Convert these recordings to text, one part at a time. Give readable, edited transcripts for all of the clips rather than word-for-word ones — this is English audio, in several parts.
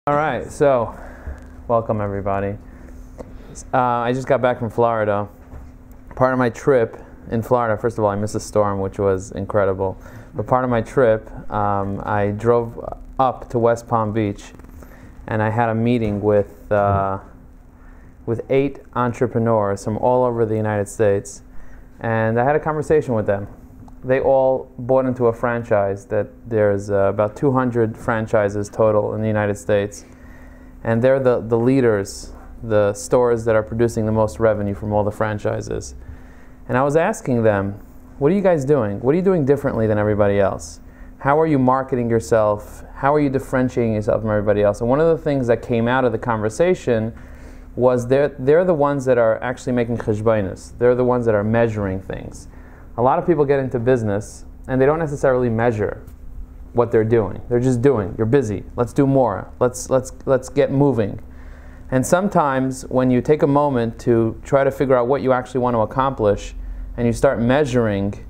All right, so welcome everybody. I just got back from Florida. Part of my trip in Florida, first of all, I missed a storm, which was incredible. But part of my trip, I drove up to West Palm Beach, and I had a meeting with 8 entrepreneurs from all over the United States, and I had a conversation with them. They all bought into a franchise that there's about 200 franchises total in the United States. And they're the leaders, the stores that are producing the most revenue from all the franchises. And I was asking them, what are you guys doing? What are you doing differently than everybody else? How are you marketing yourself? How are you differentiating yourself from everybody else? And one of the things that came out of the conversation was they're the ones that are actually making cheshbonos. They're the ones that are measuring things. A lot of people get into business and they don't necessarily measure what they're doing. They're just doing. You're busy. Let's do more. Let's get moving. And sometimes when you take a moment to try to figure out what you actually want to accomplish and you start measuring,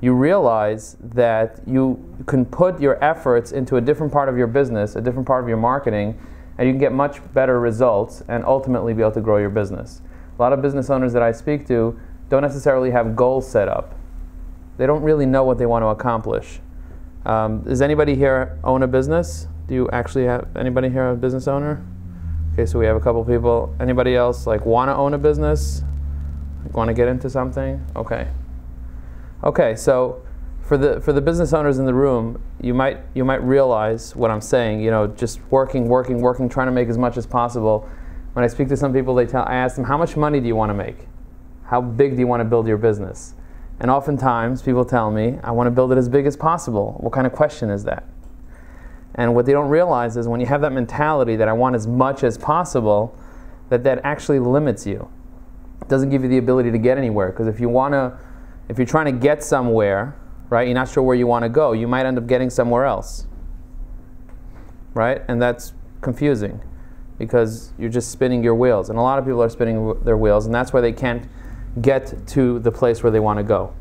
you realize that you can put your efforts into a different part of your business, a different part of your marketing, and you can get much better results and ultimately be able to grow your business. A lot of business owners that I speak to don't necessarily have goals set up. They don't really know what they want to accomplish. Does anybody here own a business? Do you actually have anybody here a business owner? Okay, so we have a couple people. Anybody else want to own a business? Want to get into something? Okay. Okay, so for the business owners in the room, you might realize what I'm saying. You know, just working, trying to make as much as possible. When I speak to some people, I ask them, how much money do you want to make? How big do you want to build your business? And oftentimes people tell me, I want to build it as big as possible. What kind of question is that? And what they don't realize is when you have that mentality that I want as much as possible, that actually limits you. It doesn't give you the ability to get anywhere. Because if you're trying to get somewhere, right, you're not sure where you want to go, you might end up getting somewhere else. Right? And that's confusing because you're just spinning your wheels. And a lot of people are spinning their wheels, and that's why they can't get to the place where they want to go.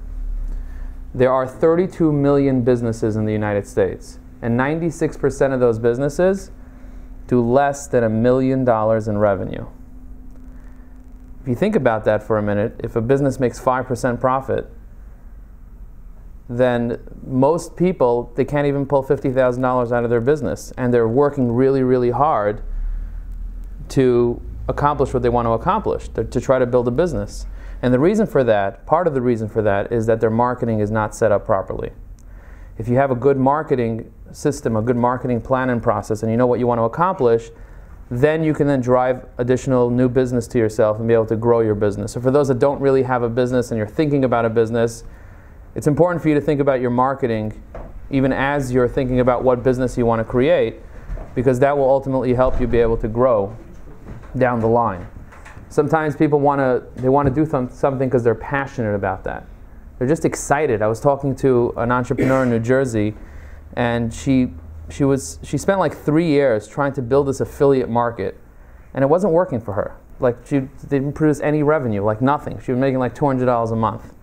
There are 32 million businesses in the United States, and 96% of those businesses do less than $1 million in revenue. If you think about that for a minute, if a business makes 5% profit, then most people, they can't even pull $50,000 out of their business, and they're working really, really hard to accomplish what they want to accomplish, to try to build a business. And the reason for that, part of the reason for that, is that their marketing is not set up properly. If you have a good marketing system, a good marketing plan and process, and you know what you want to accomplish, then you can then drive additional new business to yourself and be able to grow your business. So for those that don't really have a business and you're thinking about a business, it's important for you to think about your marketing even as you're thinking about what business you want to create, because that will ultimately help you be able to grow down the line. Sometimes people want to do something because they're passionate about that. They're just excited. I was talking to an entrepreneur in New Jersey, and she spent like 3 years trying to build this affiliate market, and it wasn't working for her. She didn't produce any revenue, nothing. She was making like $200 a month.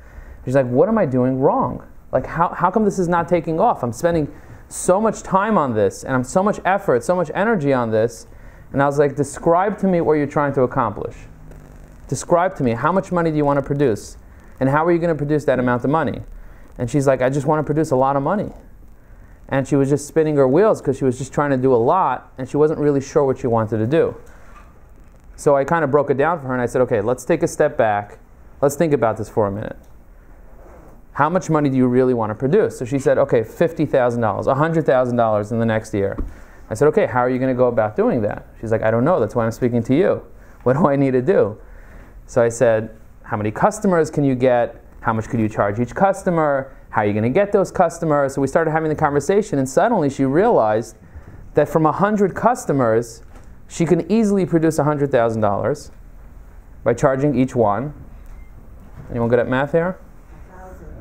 She's like, what am I doing wrong? How come this is not taking off? I'm spending so much time on this, and I'm so much effort, so much energy on this. And I was like, describe to me what you're trying to accomplish. Describe to me, how much money do you want to produce? And how are you going to produce that amount of money? And she's like, I just want to produce a lot of money. And she was just spinning her wheels because she was just trying to do a lot, and she wasn't really sure what she wanted to do. So I kind of broke it down for her, and I said, okay, let's take a step back. Let's think about this for a minute. How much money do you really want to produce? So she said, okay, $50,000, $100,000 in the next year. I said, okay, how are you going to go about doing that? She's like, I don't know. That's why I'm speaking to you. What do I need to do? So I said, how many customers can you get? How much could you charge each customer? How are you going to get those customers? So we started having the conversation, and suddenly she realized that from 100 customers, she can easily produce $100,000 by charging each one. Anyone good at math here?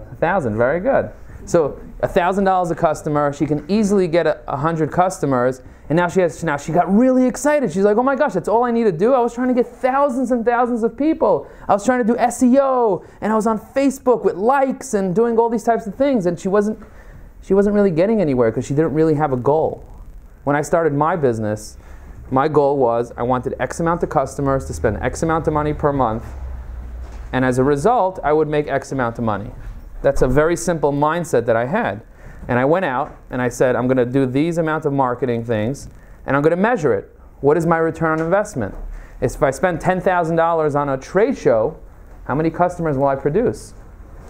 1,000, very good. So $1,000 a customer, she can easily get 100 customers, and now she got really excited. She's like, oh my gosh, that's all I need to do? I was trying to get thousands and thousands of people. I was trying to do SEO, and I was on Facebook with likes and doing all these types of things, and she wasn't really getting anywhere because she didn't really have a goal. When I started my business, My goal was I wanted X amount of customers to spend X amount of money per month, and as a result, I would make X amount of money. That's a very simple mindset that I had. And I went out and I said, I'm going to do these amount of marketing things, and I'm going to measure it. What is my return on investment? If I spend $10,000 on a trade show, how many customers will I produce?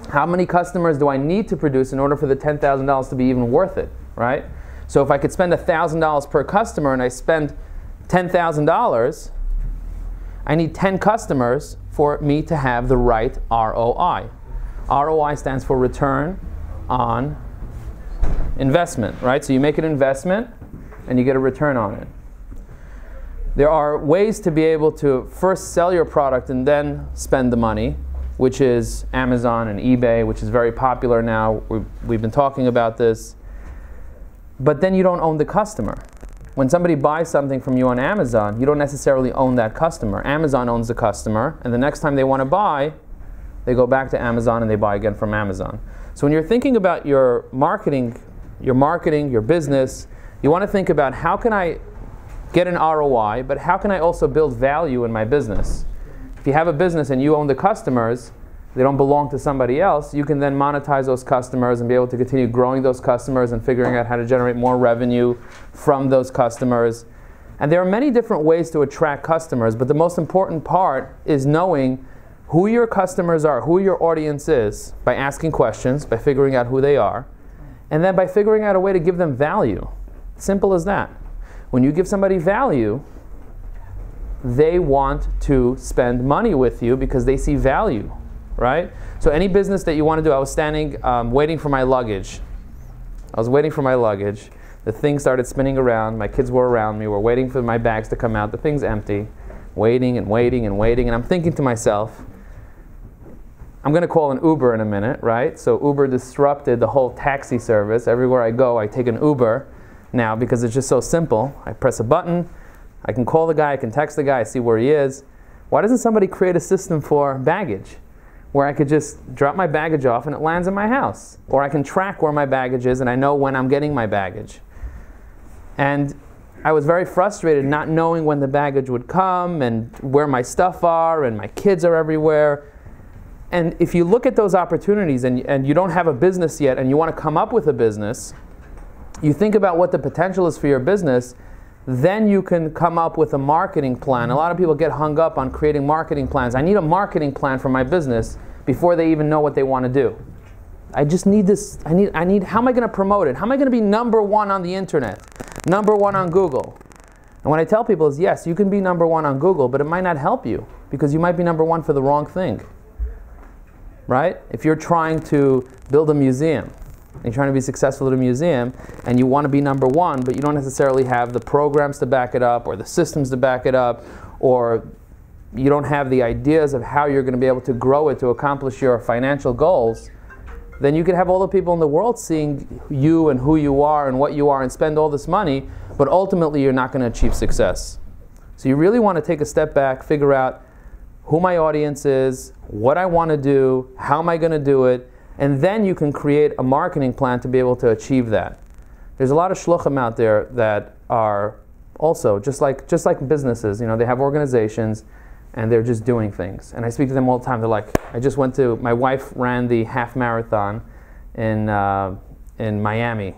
How many customers do I need to produce in order for the $10,000 to be even worth it, right? So if I could spend $1,000 per customer and I spend $10,000, I need 10 customers for me to have the right ROI. ROI stands for return on investment, right? So you make an investment and you get a return on it. There are ways to be able to first sell your product and then spend the money, which is Amazon and eBay, which is very popular now. We've been talking about this. But then you don't own the customer. When somebody buys something from you on Amazon, you don't necessarily own that customer. Amazon owns the customer, and the next time they want to buy, they go back to Amazon and they buy again from Amazon. So when you're thinking about your marketing, your business, you want to think about how can I get an ROI, but how can I also build value in my business? If you have a business and you own the customers, they don't belong to somebody else, you can then monetize those customers and be able to continue growing those customers and figuring out how to generate more revenue from those customers. And there are many different ways to attract customers, but the most important part is knowing who your customers are, who your audience is, by asking questions, by figuring out who they are, and then by figuring out a way to give them value. Simple as that. When you give somebody value, they want to spend money with you because they see value, right? So any business that you want to do, I was standing waiting for my luggage. The thing started spinning around. My kids were around me. We're waiting for my bags to come out. The thing's empty. Waiting and waiting and waiting. And I'm thinking to myself, I'm going to call an Uber in a minute, right? So Uber disrupted the whole taxi service. Everywhere I go, I take an Uber now because it's just so simple. I press a button. I can call the guy. I can text the guy. I see where he is. Why doesn't somebody create a system for baggage where I could just drop my baggage off and it lands in my house? Or I can track where my baggage is and I know when I'm getting my baggage. And I was very frustrated not knowing when the baggage would come and where my stuff are, and my kids are everywhere. And if you look at those opportunities and you don't have a business yet and you want to come up with a business, you think about what the potential is for your business, then you can come up with a marketing plan. A lot of people get hung up on creating marketing plans. I need a marketing plan for my business before they even know what they want to do. I just need this. I need. How am I going to promote it? How am I going to be number one on the internet? Number one on Google? And what I tell people is, yes, you can be number one on Google, but it might not help you because you might be number one for the wrong thing. Right? If you're trying to build a museum, and you're trying to be successful at a museum, and you want to be number one, but you don't necessarily have the programs to back it up, or the systems to back it up, or you don't have the ideas of how you're going to be able to grow it to accomplish your financial goals, then you could have all the people in the world seeing you and who you are and what you are and spend all this money, but ultimately you're not going to achieve success. So you really want to take a step back, figure out who my audience is, what I want to do, how am I going to do it, and then you can create a marketing plan to be able to achieve that. There's a lot of shluchim out there that are also, just like businesses, they have organizations and they're just doing things. And I speak to them all the time. They're like, my wife ran the half marathon in Miami.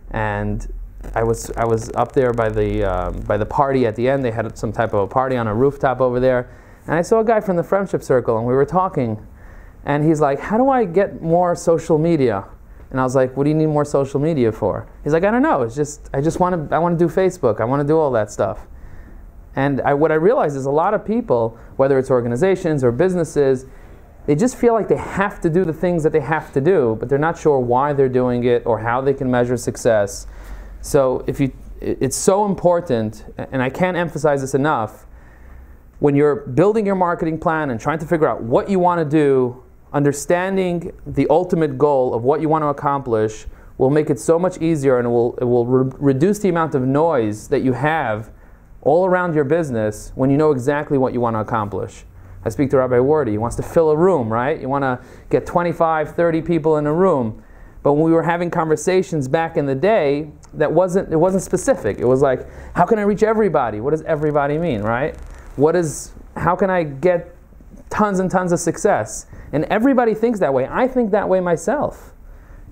And I was up there by the party at the end. They had some type of a party on a rooftop over there. And I saw a guy from the Friendship Circle, and we were talking. And he's like, how do I get more social media? And I was like, what do you need more social media for? He's like, I don't know. I want to do Facebook. I want to do all that stuff. And what I realized is a lot of people, whether it's organizations or businesses, they just feel like they have to do the things that they have to do, but they're not sure why they're doing it or how they can measure success. So it's so important, and I can't emphasize this enough, when you're building your marketing plan and trying to figure out what you want to do, understanding the ultimate goal of what you want to accomplish will make it so much easier, and it will reduce the amount of noise that you have all around your business when you know exactly what you want to accomplish. I speak to Rabbi Wardy. He wants to fill a room, right? You want to get 25, 30 people in a room. But when we were having conversations back in the day, it wasn't specific. It was like, how can I reach everybody? What does everybody mean, right? How can I get tons and tons of success? And everybody thinks that way. I think that way myself.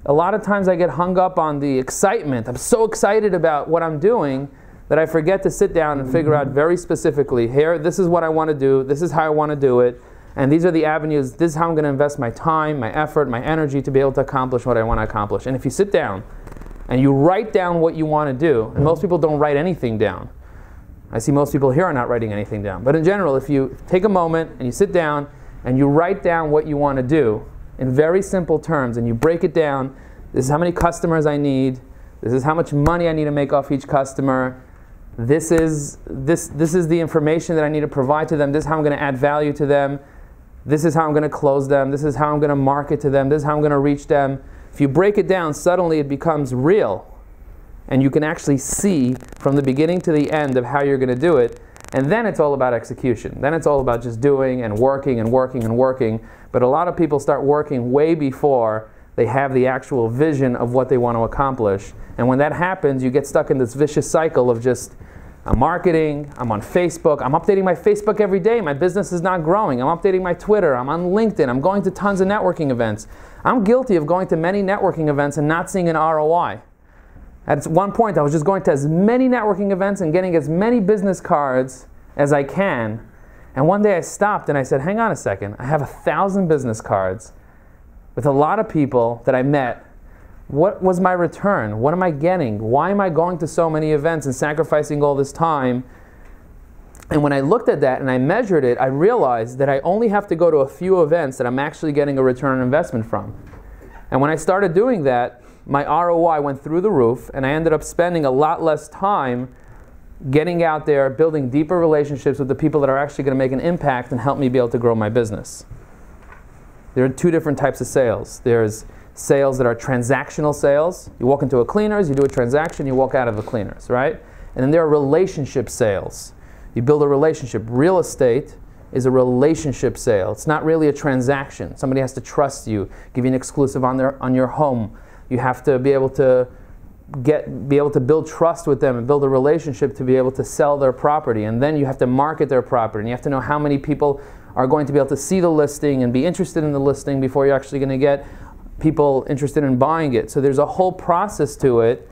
A lot of times I get hung up on the excitement. I'm so excited about what I'm doing that I forget to sit down and figure out very specifically, here, this is what I want to do, this is how I want to do it, and these are the avenues, this is how I'm going to invest my time, my effort, my energy to be able to accomplish what I want to accomplish. And if you sit down and you write down what you want to do, and most people don't write anything down. I see most people here are not writing anything down. But in general, if you take a moment and you sit down and you write down what you want to do in very simple terms and you break it down, this is how many customers I need, this is how much money I need to make off each customer, this is the information that I need to provide to them, this is how I'm going to add value to them, this is how I'm going to close them, this is how I'm going to market to them, this is how I'm going to reach them. If you break it down, suddenly it becomes real. And you can actually see from the beginning to the end of how you're going to do it. And then it's all about execution. Then it's all about just doing and working and working and working. But a lot of people start working way before they have the actual vision of what they want to accomplish. And when that happens, you get stuck in this vicious cycle of just, I'm marketing, I'm on Facebook, I'm updating my Facebook every day, my business is not growing, I'm updating my Twitter, I'm on LinkedIn, I'm going to tons of networking events. I'm guilty of going to many networking events and not seeing an ROI. At one point, I was just going to as many networking events and getting as many business cards as I can. And one day I stopped and I said, hang on a second, I have 1,000 business cards with a lot of people that I met. What was my return? What am I getting? Why am I going to so many events and sacrificing all this time? And when I looked at that and I measured it, I realized that I only have to go to a few events that I'm actually getting a return on investment from. And when I started doing that, my ROI went through the roof, and I ended up spending a lot less time getting out there, building deeper relationships with the people that are actually going to make an impact and help me be able to grow my business. There are two different types of sales. There's sales that are transactional sales. You walk into a cleaner's, you do a transaction, you walk out of a cleaner's, right? And then there are relationship sales. You build a relationship. Real estate is a relationship sale. It's not really a transaction. Somebody has to trust you, give you an exclusive on your home. You have to be able to build trust with them and build a relationship to be able to sell their property. And then you have to market their property. And you have to know how many people are going to be able to see the listing and be interested in the listing before you're actually going to get people interested in buying it. So there's a whole process to it,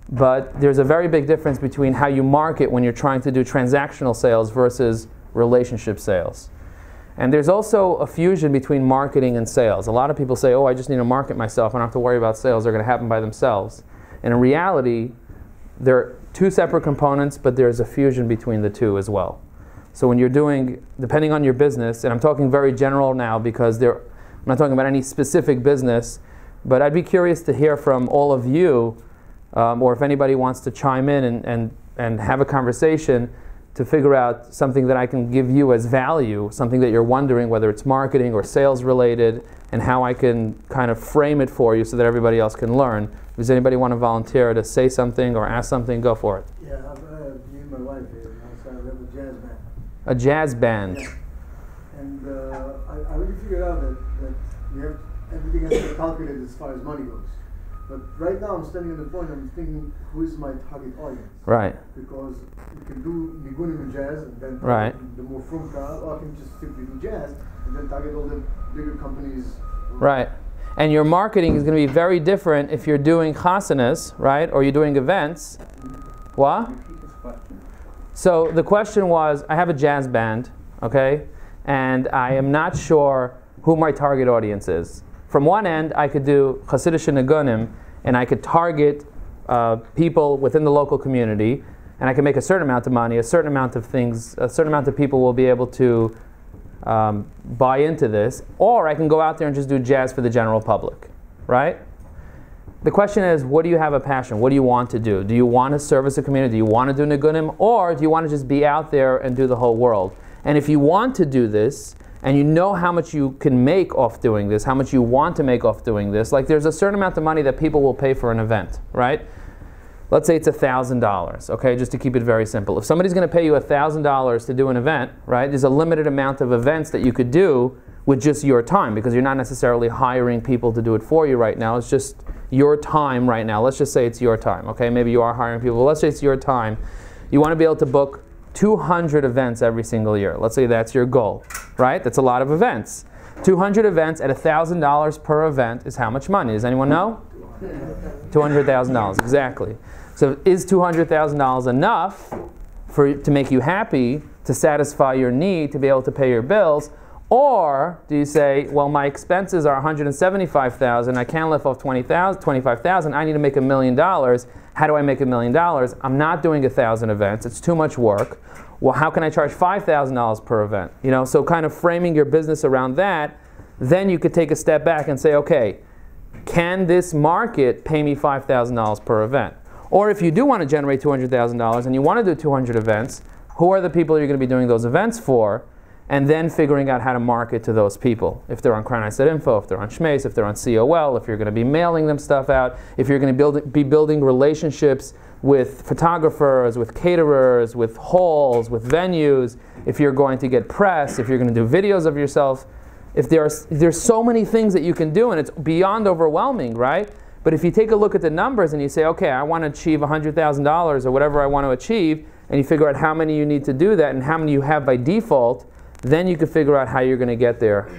but there's a very big difference between how you market when you're trying to do transactional sales versus relationship sales. And there's also a fusion between marketing and sales. A lot of people say, oh, I just need to market myself. I don't have to worry about sales. They're going to happen by themselves. And in reality, they're two separate components, but there's a fusion between the two as well. So when you're doing, depending on your business, and I'm talking very general now because I'm not talking about any specific business, but I'd be curious to hear from all of you, or if anybody wants to chime in and have a conversation to figure out something that I can give you as value, something that you're wondering, whether it's marketing or sales related, and how I can kind of frame it for you so that everybody else can learn. Does anybody want to volunteer to say something or ask something? Go for it. Yeah, me and my wife here, so we have a jazz band. A jazz band. Yeah. And I really figured out that we have everything has to be calculated as far as money goes. But right now I'm standing at the point, I'm thinking, who is my target audience? Right. Because you can do Nigunim and jazz, and then the more frum crowd, or I can just simply do jazz, and then target all the bigger companies. Right. And your marketing is going to be very different if you're doing chasanas, right, or you're doing events. What? So the question was, I have a jazz band, okay, and I am not sure who my target audience is. From one end, I could do Hasidic Nigunim, and I could target people within the local community, and I can make a certain amount of money, a certain amount of things, a certain amount of people will be able to buy into this, or I can go out there and just do jazz for the general public, right? The question is, what do you have a passion? What do you want to do? Do you want to service a community? Do you want to do Nigunim, or do you want to just be out there and do the whole world? And if you want to do this, and you know how much you can make off doing this, how much you want to make off doing this, like there's a certain amount of money that people will pay for an event, right? Let's say it's $1,000, okay, just to keep it very simple. If somebody's going to pay you $1,000 to do an event, right, there's a limited amount of events that you could do with just your time, because you're not necessarily hiring people to do it for you right now. It's just your time right now. Let's just say it's your time, okay? Maybe you are hiring people. Let's say it's your time. You want to be able to book 200 events every single year. Let's say that's your goal, right? That's a lot of events. 200 events at $1,000 per event is how much money? Does anyone know? $200,000, exactly. So is $200,000 enough to make you happy, to satisfy your need, to be able to pay your bills? Or do you say, well, my expenses are $175,000, I can't lift off $25,000, I need to make $1 million. How do I make $1 million? I'm not doing 1,000 events, it's too much work. Well, how can I charge $5,000 per event? You know, so kind of framing your business around that, then you could take a step back and say, okay, can this market pay me $5,000 per event? Or if you do want to generate $200,000 and you want to do 200 events, who are the people you're going to be doing those events for? And then figuring out how to market to those people. If they're on CrownEye.info, if they're on Schmace, if they're on COL, if you're going to be mailing them stuff out, if you're going to be building relationships with photographers, with caterers, with halls, with venues, if you're going to get press, if you're going to do videos of yourself, there's so many things that you can do, and it's beyond overwhelming, right? But if you take a look at the numbers and you say, okay, I want to achieve $100,000 or whatever I want to achieve, and you figure out how many you need to do that and how many you have by default, then you can figure out how you're going to get there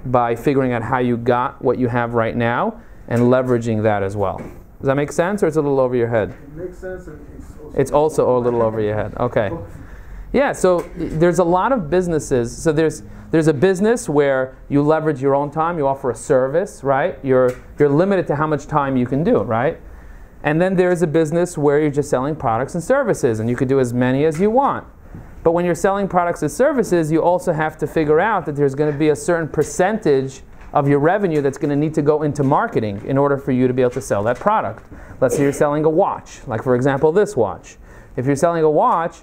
by figuring out how you got what you have right now and leveraging that as well. Does that make sense, or it's a little over your head? It makes sense, and it's also a little over your head. Okay. Yeah, so there's a lot of businesses. So there's a business where you leverage your own time, you offer a service, right? You're limited to how much time you can do, right? And then there's a business where you're just selling products and services, and you could do as many as you want. But when you're selling products and services, you also have to figure out that there's going to be a certain percentage of your revenue that's going to need to go into marketing in order for you to be able to sell that product. Let's say you're selling a watch, like for example this watch. If you're selling a watch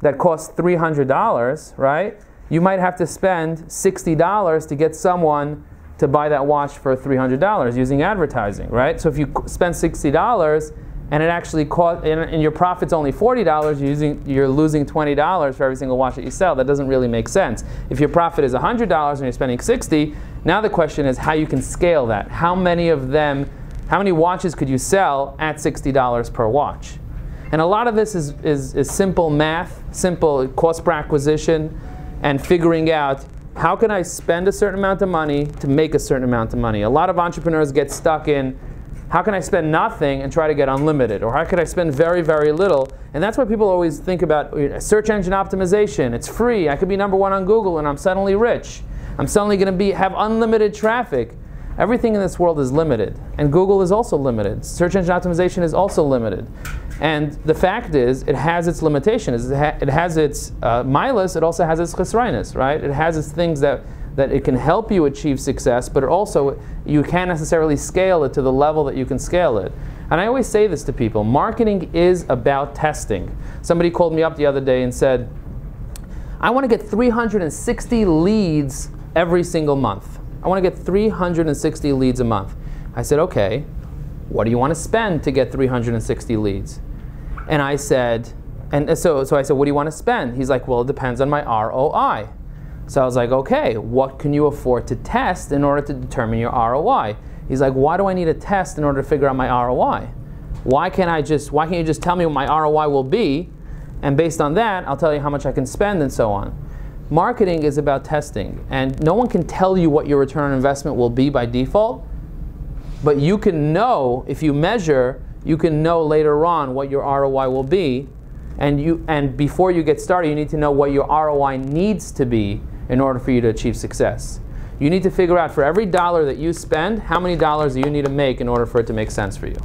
that costs $300, right, you might have to spend $60 to get someone to buy that watch for $300 using advertising, right? So if you spend $60 and it actually cost, and your profit's only $40, you're losing $20 for every single watch that you sell. That doesn't really make sense. If your profit is $100 and you're spending $60, now the question is how you can scale that. How many watches could you sell at $60 per watch? And a lot of this is simple math, simple cost per acquisition, and figuring out how can I spend a certain amount of money to make a certain amount of money. A lot of entrepreneurs get stuck in, how can I spend nothing and try to get unlimited? Or how could I spend very, very little? And that's why people always think about search engine optimization. It's free. I could be number one on Google and I'm suddenly rich. I'm suddenly going to have unlimited traffic. Everything in this world is limited. And Google is also limited. Search engine optimization is also limited. And the fact is, it has its limitations. It has its milus, it also has its chesroinus, right? It has its things that it can help you achieve success, but it also, you can't necessarily scale it to the level that you can scale it. And I always say this to people, marketing is about testing. Somebody called me up the other day and said, I want to get 360 leads every single month. I want to get 360 leads a month. I said, okay, what do you want to spend to get 360 leads? And I said, so I said, what do you want to spend? He's like, well, it depends on my ROI. So I was like, okay, what can you afford to test in order to determine your ROI? He's like, why do I need a test in order to figure out my ROI? Why can't you just tell me what my ROI will be, and based on that, I'll tell you how much I can spend and so on. Marketing is about testing, and no one can tell you what your return on investment will be by default, but you can know, if you measure, you can know later on what your ROI will be, and before you get started, you need to know what your ROI needs to be in order for you to achieve success. You need to figure out for every dollar that you spend, how many dollars do you need to make in order for it to make sense for you.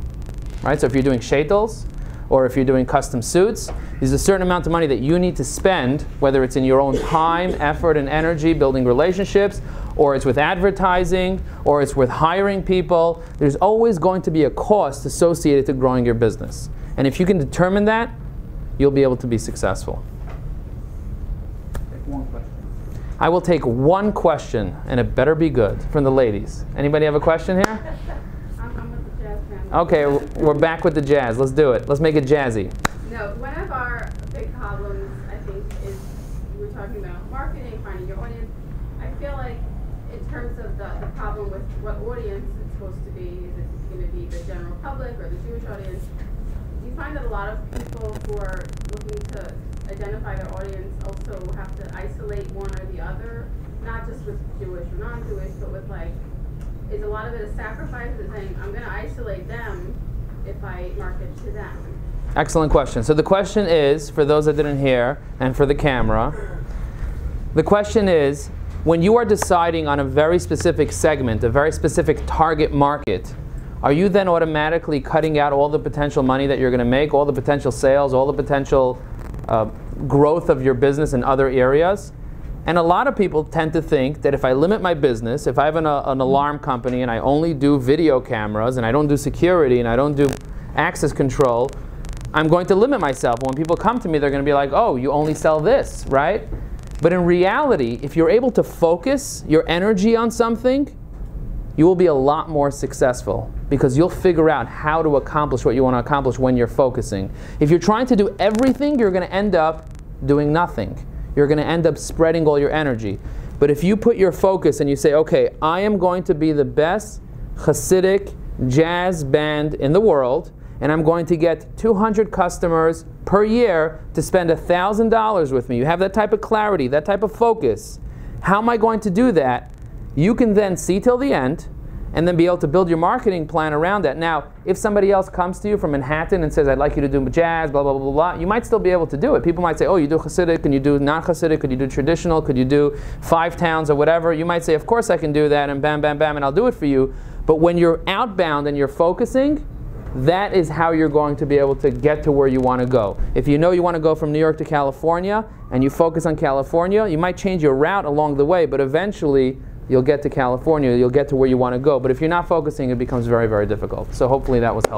Right? So if you're doing shadels, or if you're doing custom suits, there's a certain amount of money that you need to spend, whether it's in your own time, effort, and energy, building relationships, or it's with advertising, or it's with hiring people. There's always going to be a cost associated to growing your business. And if you can determine that, you'll be able to be successful. Take one question. I will take one question, and it better be good, from the ladies. Anybody have a question here? I'm with the jazz family. Okay, we're back with the jazz. Let's do it. Let's make it jazzy. No, one of our big problems, I think, is we're talking about marketing, finding your audience. I feel like in terms of the problem with what audience it's supposed to be, is it going to be the general public or the Jewish audience? Do you find that a lot of people who are looking to identify their audience also have to isolate one or the other, not just with Jewish or non-Jewish, but with like, is a lot of it a sacrifice of saying, I'm going to isolate them if I market to them? Excellent question. So the question is, for those that didn't hear, and for the camera, the question is, when you are deciding on a very specific segment, a very specific target market, are you then automatically cutting out all the potential money that you're going to make, all the potential sales, all the potential growth of your business in other areas? And a lot of people tend to think that if I limit my business, if I have an alarm company and I only do video cameras and I don't do security and I don't do access control, I'm going to limit myself. When people come to me, they're going to be like, oh, you only sell this, right? But in reality, if you're able to focus your energy on something, you will be a lot more successful because you'll figure out how to accomplish what you want to accomplish when you're focusing. If you're trying to do everything, you're going to end up doing nothing. You're going to end up spreading all your energy. But if you put your focus and you say, okay, I am going to be the best Hasidic jazz band in the world, and I'm going to get 200 customers per year to spend $1,000 with me. You have that type of clarity, that type of focus. How am I going to do that? You can then see till the end and then be able to build your marketing plan around that. Now, if somebody else comes to you from Manhattan and says, I'd like you to do jazz, blah, blah, blah, blah, you might still be able to do it. People might say, oh, you do Hasidic, and you do non-Hasidic, could you do traditional, could you do 5 towns or whatever? You might say, of course I can do that, and bam, bam, bam, and I'll do it for you. But when you're outbound and you're focusing, that is how you're going to be able to get to where you want to go. If you know you want to go from New York to California, and you focus on California, you might change your route along the way, but eventually you'll get to California, you'll get to where you want to go. But if you're not focusing, it becomes very, very difficult. So hopefully that was helpful.